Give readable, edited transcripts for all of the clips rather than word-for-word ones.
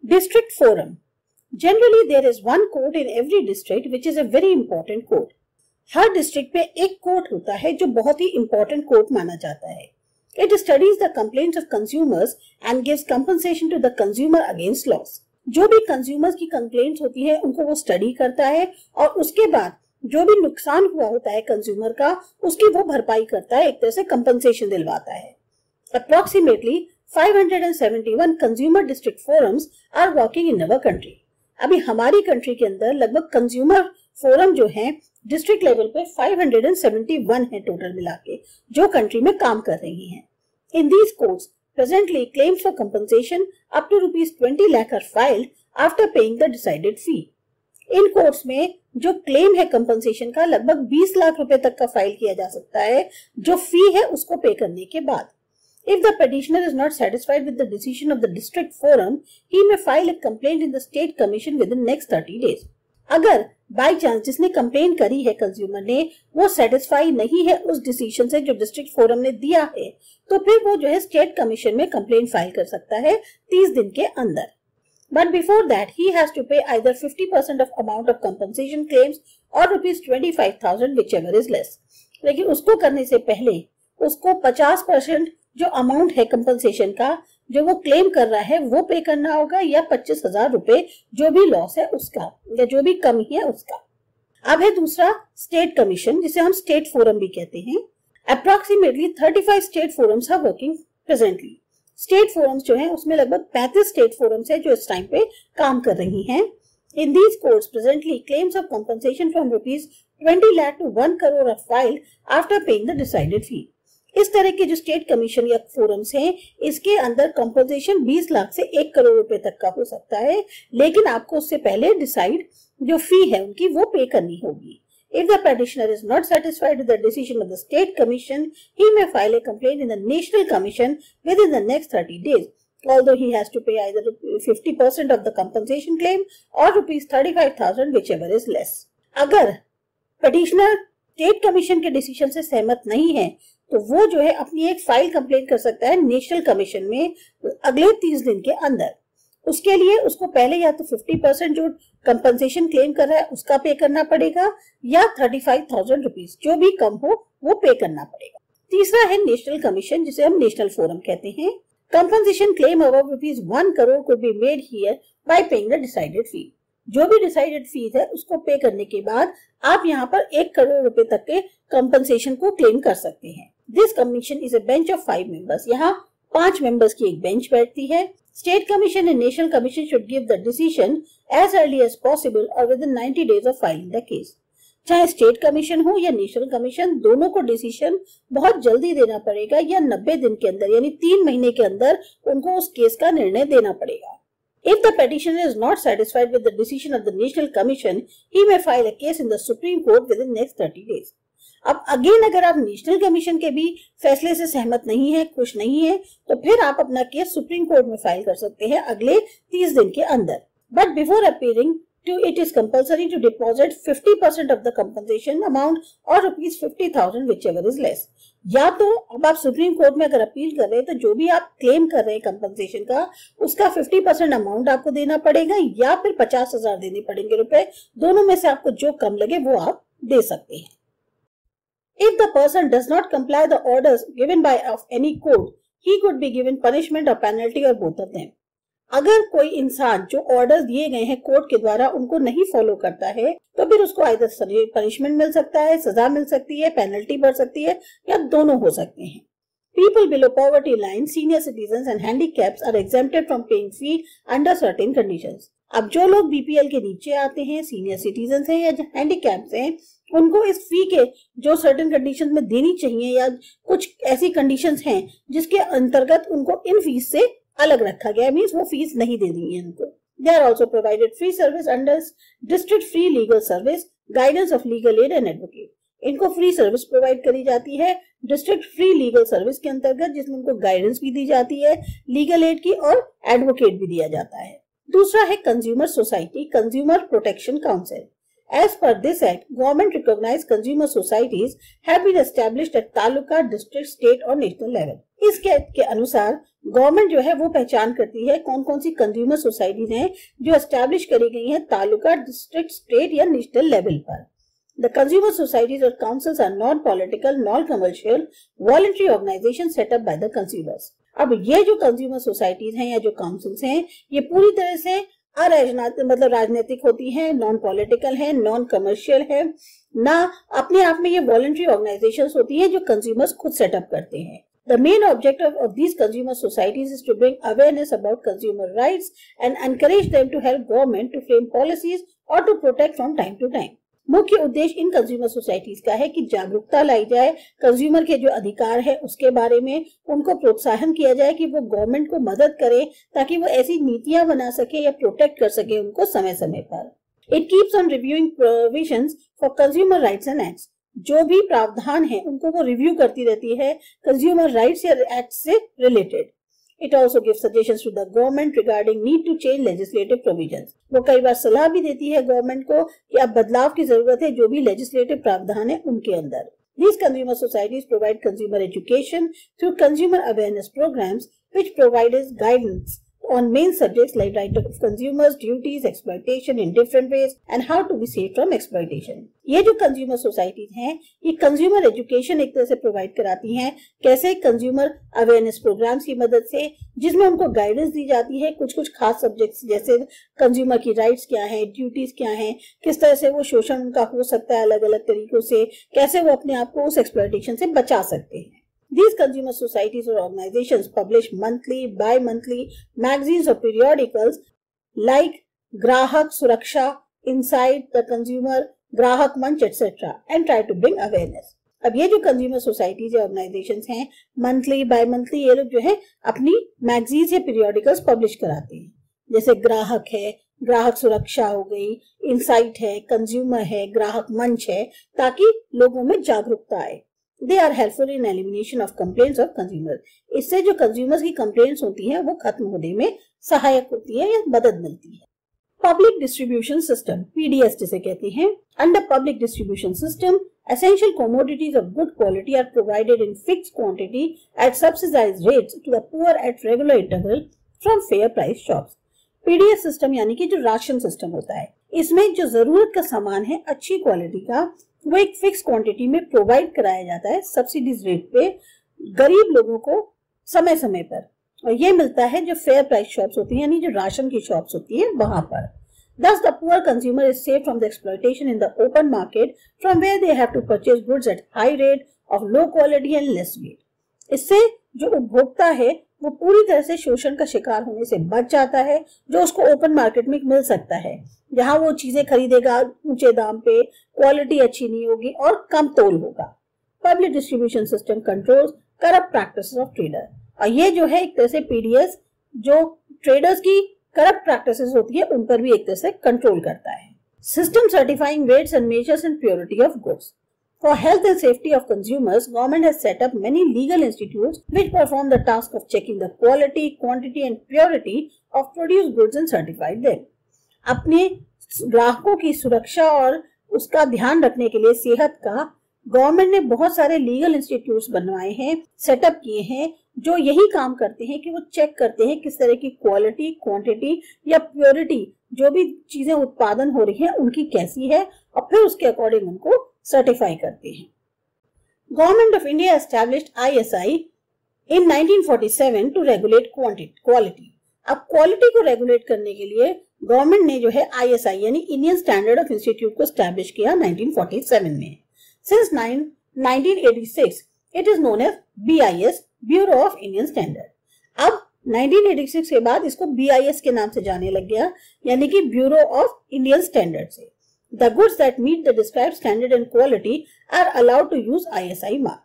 District Forum. Generally, there is one court in every district which is a very important court. Her district में एक court होता है जो बहुत ही important court माना जाता है. It studies the complaints of consumers and gives compensation to the consumer against loss. जो भी कंज्यूमर्स की कंप्लेंट्स होती है उनको वो स्टडी करता है और उसके बाद जो भी नुकसान हुआ होता है कंज्यूमर का उसकी वो भरपाई करता है, एक तरह से कंपनसेशन दिलवाता है. Approximately 571 consumer district forums are working in our country. अभी हमारी कंट्री के अंदर लगभग कंज्यूमर फोरम जो हैं डिस्ट्रिक्ट लेवल पे 571 है टोटल मिला के जो कंट्री में काम कर रही हैं. In these courts presently claims for compensation up to ₹20 lakh are filed after paying the decided fee. In courts में जो क्लेम है कंपनसेशन का लगभग 20 लाख रुपए तक का फाइल किया जा सकता है जो फी है उसको पे करने के बाद. If the petitioner is not satisfied with the decision of the district forum, he may file a complaint in the state commission within next 30 days. अगर बाई चांस जिसने कंप्लेन करी है कंज्यूमर ने वो सेटिस्फाई नहीं है उस डिसीजन से जो डिस्ट्रिक्ट फोरम ने दिया है तो फिर वो जो है स्टेट कमीशन में कंप्लेन फाइल कर सकता है 30 दिन के अंदर. But before that, he has to pay either 50% of amount of compensation claims or ₹25,000 whichever is less. लेकिन उसको करने से पहले उसको 50% जो अमाउंट है कंपनसेशन का जो वो क्लेम कर रहा है वो पे करना होगा या 25,000 रुपए जो भी लॉस है उसका या जो भी कमी है उसका. अब है दूसरा स्टेट कमीशन जिसे हम स्टेट फोरम भी कहते हैं. Approximately 35 state forums are working presently. State forums जो है उसमें लगभग 35 स्टेट फोरम्स है जो इस टाइम पे काम कर रही हैं. In these courts presently claims of compensation from ₹20 lakh to 1 crore are filed after paying the decided fee. इस तरह के जो स्टेट कमीशन या फोरम्स हैं इसके अंदर कंपनसेशन 20 लाख से 1 करोड़ रुपए तक का हो सकता है लेकिन आपको उससे पहले डिसाइड जो फी है उनकी वो पे करनी होगी. If the petitioner is not satisfied with the decision of the state commission, he may file a complaint in the national commission within the next 30 days. Although he has to pay either 50% of the compensation claim or ₹35,000 whichever is less. अगर petitioner state commission के decision से सहमत नहीं है तो वो जो है अपनी एक फाइल कंप्लेंट कर सकता है नेशनल कमीशन में अगले 30 दिन के अंदर. उसके लिए उसको पहले या तो 50% जो कंपनसेशन क्लेम कर रहा है उसका पे करना पड़ेगा या 35,000 रुपीज जो भी कम हो वो पे करना पड़ेगा. तीसरा है नेशनल कमीशन जिसे हम नेशनल फोरम कहते हैं. Compensation claim above ₹1 crore could be made here by paying the decided fee. जो भी डिसाइडेड फीस है उसको पे करने के बाद आप यहाँ पर 1 करोड़ रुपए तक के कंपनसेशन को क्लेम कर सकते हैं. This commission is a bench of 5 members. यहाँ 5 मेंबर्स की एक बेंच बैठती है. State commission and national commission should give the decision as early as possible और within 90 days of filing the case. चाहे स्टेट कमीशन हो या national commission दोनों को डिसीजन बहुत जल्दी देना पड़ेगा या 90 दिन के अंदर यानी 3 महीने के अंदर उनको उस केस का निर्णय देना पड़ेगा. If the petitioner is not satisfied with the decision of the National Commission, he may file a case in the Supreme Court within next 30 days. अब अगेन अगर आप नेशनल कमीशन के भी फैसले से सहमत नहीं है, खुश नहीं है, तो फिर आप अपना केस सुप्रीम कोर्ट में फाइल कर सकते हैं अगले 30 दिन के अंदर. But before appearing to it is compulsory to deposit 50% of the compensation amount or ₹50,000 whichever is less. या तो अब आप सुप्रीम कोर्ट में अगर अपील कर रहे हैं तो जो भी आप क्लेम कर रहे हैं कंपनसेशन का उसका 50% अमाउंट आपको देना पड़ेगा या फिर 50,000 देने पड़ेंगे रुपए. दोनों में से आपको जो कम लगे वो आप दे सकते हैं. If the person does not comply the orders given by of any court, he could be given punishment or penalty or both of them. अगर कोई इंसान जो ऑर्डर दिए गए हैं कोर्ट के द्वारा उनको नहीं फॉलो करता है तो फिर उसको आइदर पनिशमेंट मिल सकता है, सजा मिल सकती है, पेनल्टी बढ़ सकती है या दोनों हो सकते हैं. People below poverty line, senior citizens and handicaps are exempted from paying fee under certain conditions. अब जो लोग बीपीएल के नीचे आते हैं, सीनियर सिटीजन हैं या हैंडीकैप्स हैं, उनको इस फी के जो सर्टेन कंडीशन में देनी चाहिए या कुछ ऐसी कंडीशंस हैं जिसके अंतर्गत उनको इन फीस से अलग रखा गया मीन्स वो फीस नहीं दे दी है उनको. They are also provided free service under district free legal service, guidance of legal aid and advocate. इनको फ्री सर्विस प्रोवाइड करी जाती है डिस्ट्रिक्ट फ्री लीगल सर्विस के अंतर्गत जिसमें उनको गाइडेंस भी दी जाती है, लीगल एड की और एडवोकेट भी दिया जाता है. दूसरा है consumer society consumer protection council. As per this act, government recognized consumer societies have been established at taluka, district, state और national level. इस एक्ट के अनुसार गवर्नमेंट जो है वो पहचान करती है कौन कौन सी कंज्यूमर सोसाइटीज हैं जो एस्टैब्लिश करी गई हैं तालुका, डिस्ट्रिक्ट, स्टेट या नेशनल लेवल पर. The consumer societies or councils are non-political, non-commercial, voluntary organizations set up by the consumers. अब ये जो कंज्यूमर सोसाइटीज हैं या जो काउंसिल्स हैं ये पूरी तरह से मतलब राजनीतिक होती हैं, नॉन पॉलिटिकल है, नॉन कमर्शियल है, ना अपने आप में ये वॉलंटरी ऑर्गेनाइजेशंस होती हैं जो कंज्यूमर्स खुद सेटअप करते हैं. The main objective of these consumer societies is to bring awareness about consumer rights and encourage them to help government to frame policies or to protect from time to time. मुख्य उद्देश्य इन consumer societies का है कि जागरूकता लाई जाए, consumer के जो अधिकार है उसके बारे में उनको प्रोत्साहन किया जाए कि वो गवर्नमेंट को मदद करे ताकि वो ऐसी नीतियां बना सके या प्रोटेक्ट कर सके उनको समय समय पर. It keeps on reviewing provisions for consumer rights and acts. जो भी प्रावधान है उनको वो रिव्यू करती रहती है कंज्यूमर राइट्स या एक्ट से related. It also gives suggestions to the government regarding need to change legislative provisions. वो कई बार सलाह भी देती है गवर्नमेंट को कि अब बदलाव की जरूरत है जो भी लेजिस्लेटिव प्रावधान है उनके अंदर. These consumer societies provide consumer education through consumer awareness programs which provide guidance on main subjects like right of consumers, duties, exploitation in different ways and how to be safe from exploitation. ये जो consumer societies हैं ये consumer education एक तरह से provide कराती हैं, कैसे कंज्यूमर अवेयरनेस प्रोग्राम्स की मदद से, जिसमें उनको गाइडेंस दी जाती है कुछ खास सब्जेक्ट्स जैसे कंज्यूमर की राइट्स क्या है, ड्यूटीज क्या हैं, किस तरह से वो शोषण उनका हो सकता है अलग अलग तरीकों से, कैसे वो अपने आप को उस एक्सप्लॉयटेशन से बचा सकते हैं. These consumer societies or organizations publish monthly, bi-monthly magazines or periodicals like Grahak Suraksha, Inside the Consumer, Grahak Manch, etc. and try to bring awareness. अब ये जो कंज्यूमर सोसाइटीज या ऑर्गेनाइजेशंस हैं मंथली बाय मंथली ये लोग जो है अपनी मैगजीन्स या पीरियोडिकल्स पब्लिश कराते हैं. जैसे ग्राहक है, ग्राहक सुरक्षा हो गई, इनसाइट है, कंज्यूमर है, ग्राहक मंच है, ताकि लोगों में जागरूकता आए. They are helpful in elimination of complaints of consumers. इससे जो कंज्यूमर्स की कंप्लेंट्स होती हैं वो खत्म होने में सहायक होती है या मदद मिलती है. पब्लिक डिस्ट्रीब्यूशन सिस्टम PDS जिसे कहते हैं. Under public distribution system essential commodities of good quality are provided in fixed quantity at subsidized rates to the poor at regular interval from fair price shops. PDS system यानी कि जो ration system होता है इसमें जो जरूरत का सामान है अच्छी क्वालिटी का वो एक फिक्स क्वांटिटी में प्रोवाइड कराया जाता है सब्सिडीज रेट पे गरीब लोगों को समय समय पर, और ये मिलता है जो फेयर प्राइस शॉप्स होती हैं यानी जो राशन की शॉप्स होती है वहां पर. Thus the poor consumer is saved from the exploitation in the open market from where they have to purchase goods at high rate of low quality and less weight. इससे जो उपभोक्ता है वो पूरी तरह से शोषण का शिकार होने से बच जाता है जो उसको ओपन मार्केट में मिल सकता है, जहां वो चीजें खरीदेगा ऊंचे दाम पे, क्वालिटी अच्छी नहीं होगी और कम तोल होगा. Public distribution system controls corrupt practices of trader. और ये जो है एक तरह से PDS जो ट्रेडर्स की करप्ट प्रैक्टिसेस होती है उन पर भी एक तरह से कंट्रोल करता है. System certifying weights and measures and purity of goods. For health and safety of consumers, government has set up many legal institutes which perform the task of checking the quality, quantity and purity of produced goods and certified them. अपने ग्राहकों की सुरक्षा और उसका ध्यान रखने के लिए सेहत का गवर्नमेंट ने बहुत सारे लीगल इंस्टीट्यूट्स बनवाए हैं, सेटअप किए हैं जो यही काम करते हैं कि वो चेक करते हैं किस तरह की क्वालिटी, क्वांटिटी या प्योरिटी जो भी चीजें उत्पादन हो रही है उनकी कैसी है और फिर उसके अकॉर्डिंग उनको सर्टिफाई करते हैं. Government of India established ISI in 1947 to regulate quality. अब क्वालिटी को रेगुलेट करने के लिए गवर्नमेंट ने जो है ISI यानी इंडियन स्टैंडर्ड ऑफ इंस्टीट्यूट को एस्टैब्लिश किया 1947 में. Since 1986 it is known as BIS, bureau of Indian standard. अब 1986 के बाद इसको BIS के नाम से जाने लग गया यानी कि ब्यूरो ऑफ इंडियन स्टैंडर्ड से. The goods that meet the described standard and quality are allowed to use ISI mark.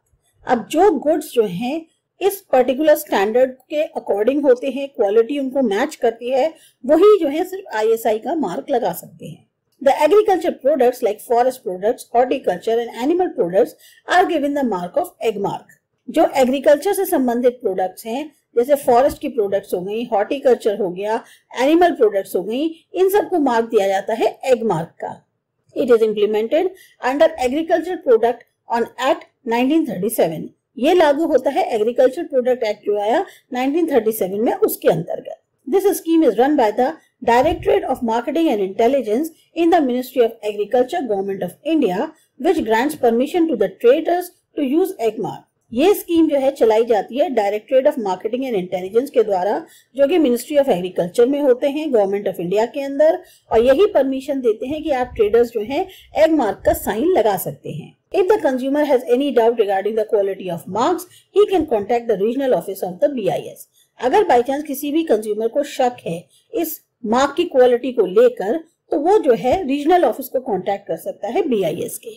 अब जो गुड्स जो हैं इस पर्टिकुलर स्टैंडर्ड के अकॉर्डिंग होते हैं, क्वालिटी उनको मैच करती है, वही जो है सिर्फ ISI का मार्क लगा सकते हैं. The agriculture products like forest products, horticulture and animal products are given the mark of egg mark. जो एग्रीकल्चर से संबंधित प्रोडक्ट्स हैं जैसे फॉरेस्ट की प्रोडक्ट्स हो गई, हॉर्टिकल्चर हो गया, एनिमल प्रोडक्ट्स हो गई, इन सबको मार्क दिया जाता है एग मार्क का. It is implemented under Agriculture Product on Act 1937. ये लागू होता है एग्रीकल्चर प्रोडक्ट एक्ट जो आया 1937 में, उसके अंतर्गत. This scheme is run by the Directorate of Marketing and Intelligence in the Ministry of Agriculture, Government of India, which grants permission to the traders to use egg mark. ये scheme जो है चलाई जाती है directorate of marketing and intelligence के द्वारा, जो कि मिनिस्ट्री ऑफ एग्रीकल्चर में होते हैं गवर्नमेंट ऑफ इंडिया के अंदर, और यही परमिशन देते हैं कि आप ट्रेडर्स जो हैं एग मार्क का साइन लगा सकते हैं. If the consumer has any doubt regarding the quality of marks, he can contact the regional office of the BIS. अगर बाई चांस किसी भी कंज्यूमर को शक है इस मार्क की क्वालिटी को लेकर, तो वो जो है रीजनल ऑफिस को कांटेक्ट कर सकता है BIS के.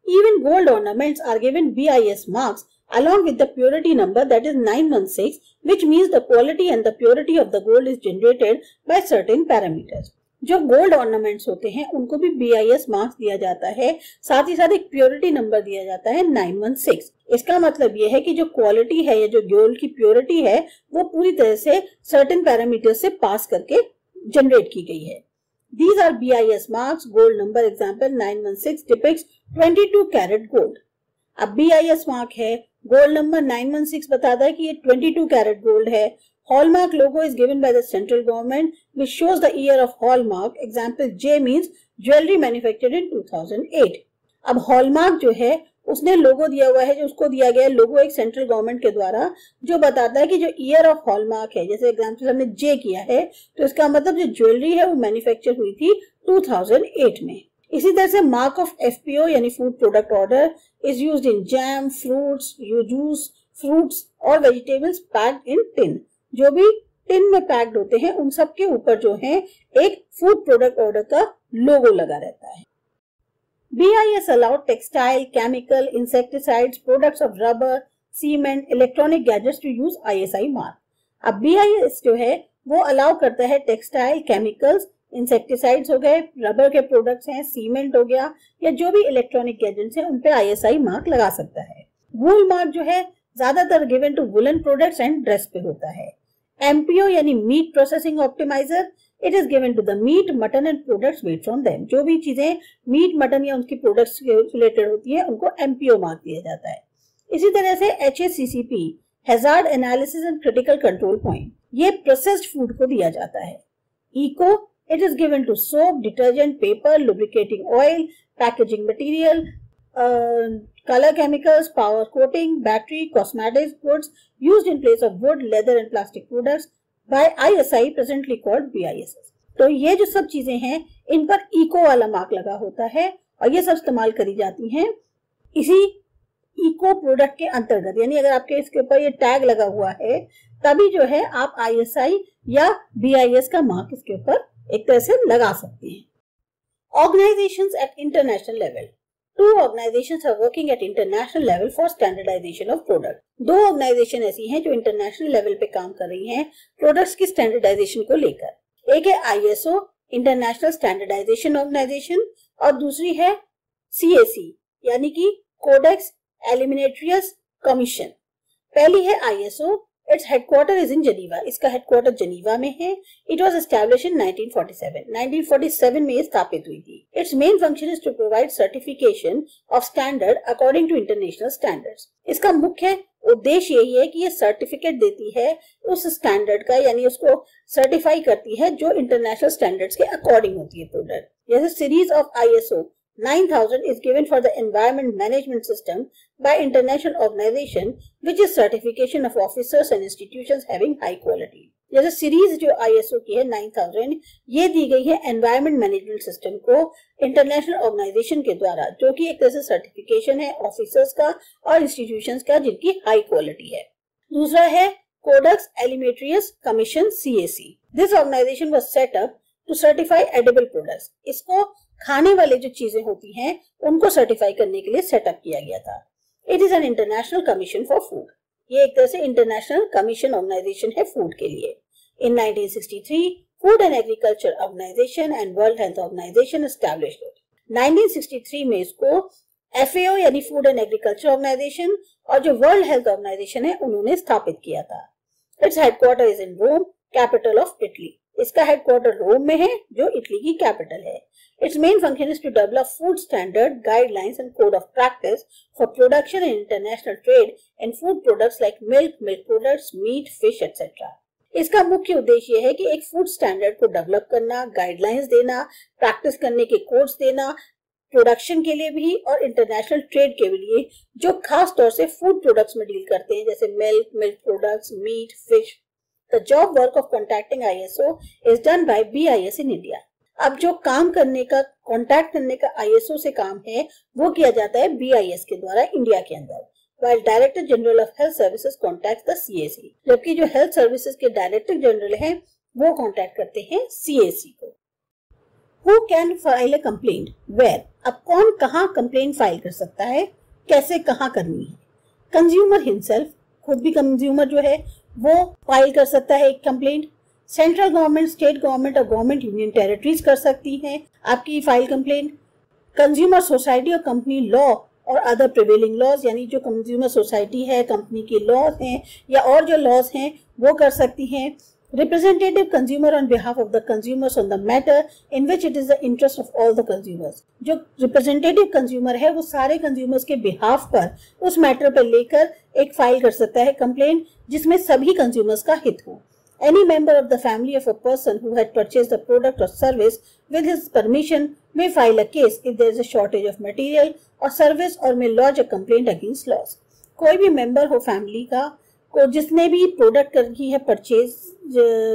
Even gold ornaments are given BIS marks along with the purity number, that is 916, which means the quality and the purity of the gold is generated by certain parameters. जो gold ornaments होते हैं उनको भी BIS marks दिया जाता है, साथ ही साथ एक प्योरिटी नंबर दिया जाता है 916. इसका मतलब ये है कि जो क्वालिटी है या जो गोल्ड की प्योरिटी है वो पूरी तरह से सर्टेन पैरामीटर से पास करके जनरेट की गई है. These are BIS marks. Gold number example 916 depicts 22 carat gold. अब BIS मार्क है, गोल्ड नंबर 916 बताता है कि ये 22 कैरेट गोल्ड है. Hallmark logo is given by the central government which shows the year of hallmark. Example J means jewelry manufactured in 2008. अब hallmark जो है उसने लोगो दिया हुआ है, जो उसको दिया गया है लोगो एक सेंट्रल गवर्नमेंट के द्वारा, जो बताता है कि जो ईयर ऑफ हॉलमार्क है, जैसे एग्जाम्पल हमने जे किया है तो इसका मतलब जो ज्वेलरी है वो मैन्युफैक्चर हुई थी 2008 में. इसी तरह से मार्क ऑफ FPO यानी food product order is used in jam, fruits, juice, fruits और वेजिटेबल्स पैक्ड इन टिन. जो भी टिन में पैक्ड होते हैं उन सब के ऊपर जो है एक फूड प्रोडक्ट ऑर्डर का लोगो लगा रहता है. BIS allowed textile, chemical, insecticides, products of rubber, cement, electronic gadgets to use ISI mark. अब BIS जो है वो अलाउ करता है टेक्सटाइल, केमिकल्स, इंसेक्टिसाइड्स हो गए, रबर के प्रोडक्ट्स हैं, सीमेंट हो गया, या जो भी इलेक्ट्रॉनिक गैजेट्स हैं उन पे ISI मार्क लगा सकता है. वूल मार्क जो है ज्यादातर given to woollen products and dress पे होता है. MPO यानी meat processing optimizer, it is given to the meat, mutton and products made from them. जो भी चीजें मीट, मटन या उनकी प्रोडक्ट्स से रिलेटेड होती है उनको MPO मार्क दिया जाता है. इसी तरह से HACCP, hazard analysis and critical control point, ये प्रोसेस्ड फूड को दिया जाता है. Eco, it is given to soap, detergent, paper, lubricating oil, packaging material, color chemicals, power coating, battery, cosmetics goods used in place of wood, leather and plastic products by ISI presently called BIS. तो ये जो सब चीजें हैं इन पर eco वाला mark लगा होता है और ये सब इस्तेमाल करी जाती हैं इसी इको प्रोडक्ट के अंतर्गत. यानी अगर आपके इसके ऊपर ये टैग लगा हुआ है तभी जो है आप ISI या BIS का मार्क इसके ऊपर एक तरह से लगा सकते हैं. Organizations at international level. Two organizations are working at international level for standardization of product. दो ऑर्गेनाइजेशन ऐसी हैं जो इंटरनेशनल लेवल पे काम कर रही हैं प्रोडक्ट्स की स्टैंडर्डाइजेशन को लेकर. एक है ISO इंटरनेशनल स्टैंडर्डाइजेशन ऑर्गेनाइजेशन और दूसरी है CAC यानी कि कोडेक्स एलिमिनेटरियस कमीशन. पहली है ISO. Its headquarter is in Geneva. इसका हेडक्वार्टर जेनीवा में है. It was established in 1947. 1947 में ये स्थापित हुई थी. Its main function is to provide certification of standard according to international standards. इसका मुख्य उद्देश्य यही है कि ये सर्टिफिकेट देती है उस स्टैंडर्ड का, यानी उसको सर्टिफाई करती है जो इंटरनेशनल स्टैंडर्ड्स के अकॉर्डिंग होती है प्रोडक्ट. जैसे series of ISO 9000 is given for the environment management system by international organization which is certification of officers and institutions having high quality. जैसे सीरीज जो ISO की है 9000 ये दी गई है एनवायरमेंट मैनेजमेंट सिस्टम को इंटरनेशनल ऑर्गेनाइजेशन के द्वारा, जो कि एक तरह से सर्टिफिकेशन है ऑफिसर्स का और इंस्टीट्यूशंस का जिनकी हाई क्वालिटी है. दूसरा है codex alimentarius commission CAC. This organisation was set up to certify edible products. इसको खाने वाले जो चीजें होती हैं उनको सर्टिफाई करने के लिए सेटअप किया गया था. It is an international commission for food. ये एक तरह से इंटरनेशनल कमीशन ऑर्गेनाइजेशन है फूड के लिए. In 1963 food and agriculture organization and world health organization established. 1963 में इसको FAO यानी फूड एंड एग्रीकल्चर ऑर्गेनाइजेशन और जो वर्ल्ड हेल्थ ऑर्गेनाइजेशन है उन्होंने स्थापित किया था. Its headquarter is in Rome, capital of Italy. इसका हेडक्वार्टर रोम में है जो इटली की कैपिटल है. Its main function is to develop food standard, guidelines and code of practice for production and international trade in food products like milk, milk products, meat, fish, etc. इसका मुख्य उद्देश्य यह है कि एक फूड स्टैंडर्ड को develop करना, guidelines देना, प्रैक्टिस करने के कोड्स देना, प्रोडक्शन के लिए भी और इंटरनेशनल ट्रेड के लिए जो खास तौर से फूड प्रोडक्ट्स में डील करते हैं जैसे milk, milk products, meat, fish. The job work of contacting ISO is done by BIS in India. अब जो काम करने का, कॉन्टैक्ट करने का ISO से काम है वो किया जाता है BIS के द्वारा इंडिया के अंदर, while Director General of Health Services contacts the CAC, जबकि जो हेल्थ सर्विसेज के डायरेक्टर जनरल हैं वो कॉन्टैक्ट करते हैं CAC को। Who can file a complaint? Where? अब कौन कहाँ कंप्लेंट फाइल कर सकता है, कैसे कहाँ करनी है? कंज्यूमर हिमसेल्फ, खुद भी कंज्यूमर जो है वो फाइल कर सकता है एक complaint. Central government, state government और गवर्नमेंट यूनियन टेरिटरीज कर सकती हैं आपकी फाइल कंप्लेंट। कंज्यूमर सोसाइटी और कंपनी लॉ और अदर प्रिवेलिंग लॉज, यानी जो कंज्यूमर सोसाइटी है, कंपनी की लॉज हैं या और जो लॉज हैं वो कर सकती हैं। Representative consumer on behalf of the consumers on the matter in which it is the interest of all the consumers, जो रिप्रेजेंटेटिव कंज्यूमर है वो सारे कंज्यूमर्स के बिहाफ पर उस मैटर पर लेकर एक फाइल कर सकता है कंप्लेंट जिसमें सभी कंज्यूमर्स का हित हो। Any member of the family of a person who had purchased the product or service with his permission may file a case if there is a shortage of material or service or may lodge a complaint against loss. कोई भी member हो family का को जिसने भी product करी है, purchase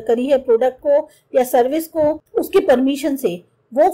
करी है प्रोडक्ट को या सर्विस को, उसकी परमिशन से वो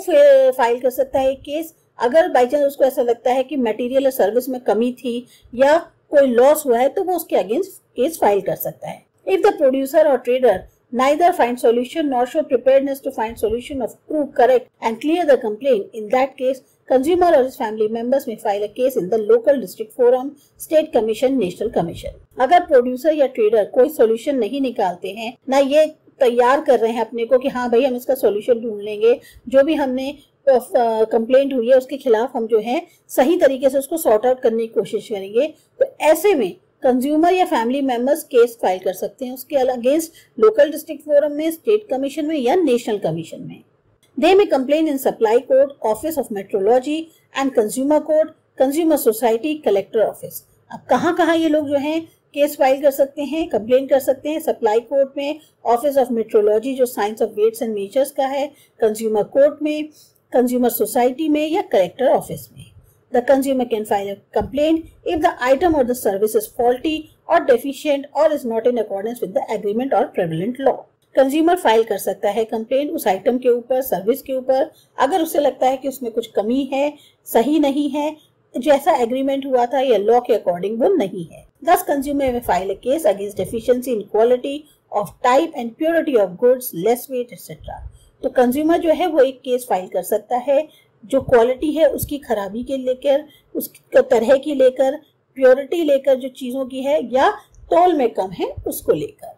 फाइल कर सकता है केस। अगर बाई चांस उसको ऐसा लगता है कि मटेरियल या सर्विस में कमी थी या कोई लॉस हुआ है तो वो उसके अगेंस्ट केस फाइल कर सकता है। If the producer or trader neither finds solution nor show preparedness to find solution of prove correct and clear the complaint, in that case, consumer or his family members may file a case in the local district forum, state commission, national commission. अगर producer या trader कोई solution नहीं निकालते हैं, ना ये तैयार कर रहे हैं अपने को कि हाँ भाई हम इसका सोल्यूशन ढूंढ लेंगे, जो भी हमने कंप्लेंट हुई है उसके खिलाफ हम जो है सही तरीके से उसको सॉर्ट आउट करने की कोशिश करेंगे, तो ऐसे में कंज्यूमर या फैमिली मेंबर्स केस फाइल कर सकते हैं उसके अगेंस्ट लोकल डिस्ट्रिक्ट फोरम में, स्टेट कमीशन में या नेशनल कमीशन में। दे में complain in supply code, office of metrology and consumer code, consumer society, collector office. अब कहाँ कहाँ ये लोग जो हैं केस फाइल कर सकते हैं, कंप्लेन कर सकते हैं? सप्लाई कोड में, ऑफिस ऑफ मेट्रोलॉजी जो science of weights and measures का है, कंज्यूमर कोर्ट में, कंज्यूमर सोसाइटी में या कलेक्टर ऑफिस में। The consumer can file a complaint if the item or the service is faulty or deficient or is not in accordance with the agreement or prevalent law. Consumer file कर सकता है complaint उस item के ऊपर, service के ऊपर, अगर उसे लगता है कि उसमें कुछ कमी है, सही नहीं है, जैसा एग्रीमेंट हुआ था या लॉ के अकॉर्डिंग वो नहीं है। Thus consumer may file a case against deficiency in quality of type and purity of goods, less weight, etc. तो कंज्यूमर जो है वो एक केस फाइल कर सकता है जो क्वालिटी है उसकी खराबी के लेकर, उसकी तरह की लेकर, प्योरिटी लेकर जो चीजों की है या तौल में कम है उसको लेकर।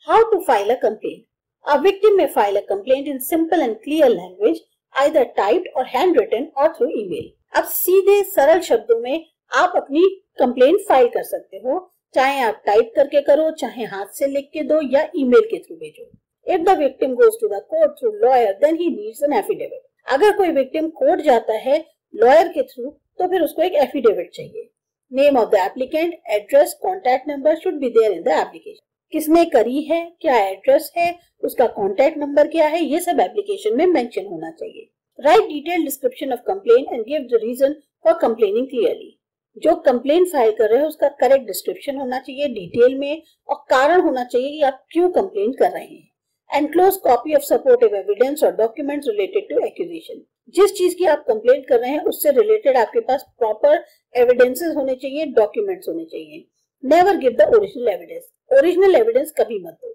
How to file a complaint? A victim may file a complaint in simple and clear language, either typed or hand written or through email. अब सीधे सरल शब्दों में आप अपनी कंप्लेंट फाइल कर सकते हो, चाहे आप टाइप करके करो, चाहे हाथ से लिख के दो या ईमेल के थ्रू भेजो। If the victim goes to the court through lawyer, then he needs an affidavit. अगर कोई विक्टिम कोर्ट जाता है लॉयर के थ्रू तो फिर उसको एक एफिडेविट चाहिए। Name of the applicant, address, contact number should be there in the application. किसने करी है, क्या एड्रेस है, उसका कॉन्टैक्ट नंबर क्या है, ये सब एप्लीकेशन में मेंशन होना चाहिए। Write detail description of complaint and give the reason for complaining clearly. जो कंप्लेंट फाइल कर रहे हैं उसका करेक्ट डिस्क्रिप्शन होना चाहिए डिटेल में और कारण होना चाहिए कि आप क्यों कंप्लेंट कर रहे हैं। Enclose copy of supportive evidence or documents related to accusation. जिस चीज की आप कंप्लेंट कर रहे हैं उससे रिलेटेड आपके पास प्रॉपर एविडेंसेस होने चाहिए, डॉक्यूमेंट्स होने चाहिए। Never give the original evidence, original evidence कभी मत दो।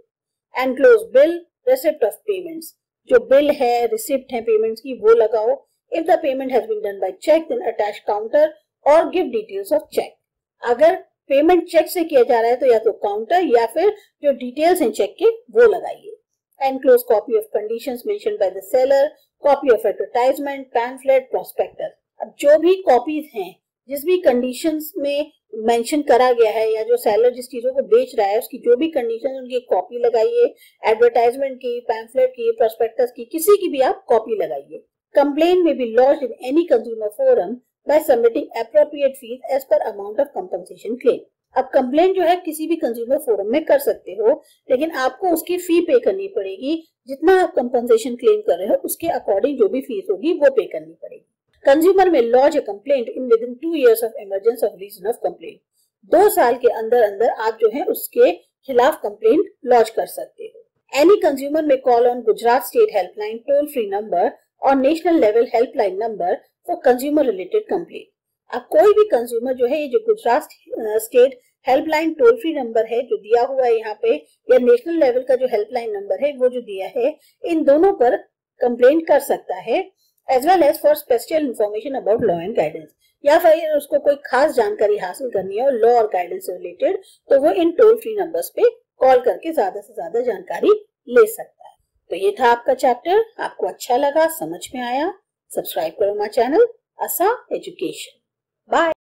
Enclose bill, receipt of payments. जो बिल है, रिसिप्ट है पेमेंट्स की वो लगाओ। If the payment has been done by check, then attach counter or give details of check. अगर पेमेंट चेक से किया जा रहा है तो या तो काउंटर या फिर जो डिटेल्स हैं चेक के वो लगाइए। Enclose copy of conditions mentioned by the seller, copy of advertisement, pamphlet, prospectus. अब जो भी कॉपीज हैं, जिस भी कंडीशंस में मेंशन करा गया है या जो सेलर जिस चीजों को बेच रहा है उसकी जो भी कंडीशन उनकी कॉपी लगाइए, एडवर्टाइजमेंट की, पैम्फलेट की, प्रोस्पेक्टस की, किसी की भी आप कॉपी लगाइए। कंप्लेन में be lodged in any consumer forum by submitting appropriate fees as per amount of compensation claim. अब कंप्लेन जो है किसी भी कंज्यूमर फोरम में कर सकते हो, लेकिन आपको उसकी फी पे करनी पड़ेगी। जितना आप कंपनसेशन क्लेम कर रहे हो उसके अकॉर्डिंग जो भी फीस होगी वो पे करनी पड़ेगी। कंज्यूमर में lodge a complaint in within 2 years of emergence of reason of complaint. 2 साल के अंदर अंदर आप जो है उसके खिलाफ कंप्लेंट लॉन्च कर सकते हो। Any consumer may call on Gujarat state helpline toll free number or national level helpline number for consumer related complaint. अब कोई भी कंज्यूमर जो है ये जो Gujarat state helpline toll free number है जो दिया हुआ है यहाँ पे, या नेशनल लेवल का जो हेल्पलाइन नंबर है वो जो दिया है, इन दोनों पर कंप्लेंट कर सकता है। As well as for special information about law and guidance, या फिर उसको कोई खास जानकारी हासिल करनी है लॉ और गाइडेंस से रिलेटेड, तो वो इन टोल फ्री नंबर्स पे कॉल करके ज्यादा से ज्यादा जानकारी ले सकता है। तो ये था आपका चैप्टर। आपको अच्छा लगा, समझ में आया? सब्सक्राइब करो माय चैनल आसा एजुकेशन। बाय।